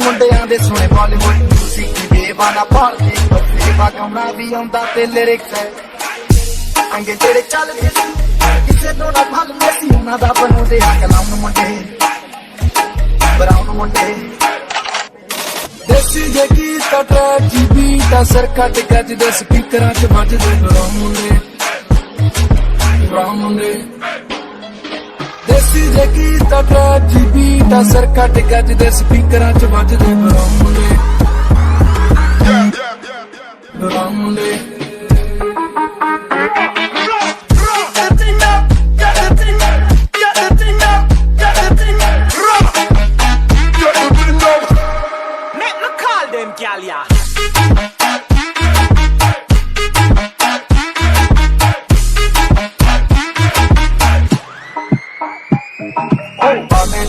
ਮੁੰਡਿਆਂ ਦੇ ਸੁਣੇ ਬਾਲੀਵੁੱਡ ਮਿਊਜ਼ਿਕ ਦੀ ਬੇਵਾਨਾ ਭਾਲਦੇ ਬੇਵਾ ਗਾਉਣਾ ਵੀ ਆਉਂਦਾ ਤੇ ਲਿਰਿਕਸ ਹੈ ਅੰਗੇ ਜਿਹੜੇ ਚੱਲਦੇ ਸੀ ਕਿਸੇ ਤੋਂ ਨਾ ਭੱਲਦੇ ਸੀ ਉਹਨਾਂ ਦਾ ਬਣਾਉਂਦੇ ਆ ਕਲਾਮ ਮੁੰਡੇ ਬਰਾਉਨ ਮੁੰਡੇ ਦੇਸੀ ਜੇ ਗੀਤ ਟਰੈਕ ਦੀ ਬੀਟ ਅਸਰ ਕੱਟ ਗੱਜਦੇ ਸਪੀਕਰਾਂ 'ਚ ਵੱਜਦੇ ਬਰਾਉਨ ਮੁੰਡੇ ਦੇਸੀ ਜੇ ਗੀਤ ਟਰੈਕ ਦੀ ਬੀਟ ਅਸਰ ਕੱਟ ਗੱਜਦੇ ਸਪੀਕਰਾਂ 'ਚ ਵੱਜਦੇ ਬਰਾਉਨ ਮੁੰਡੇ Them gal, yeah.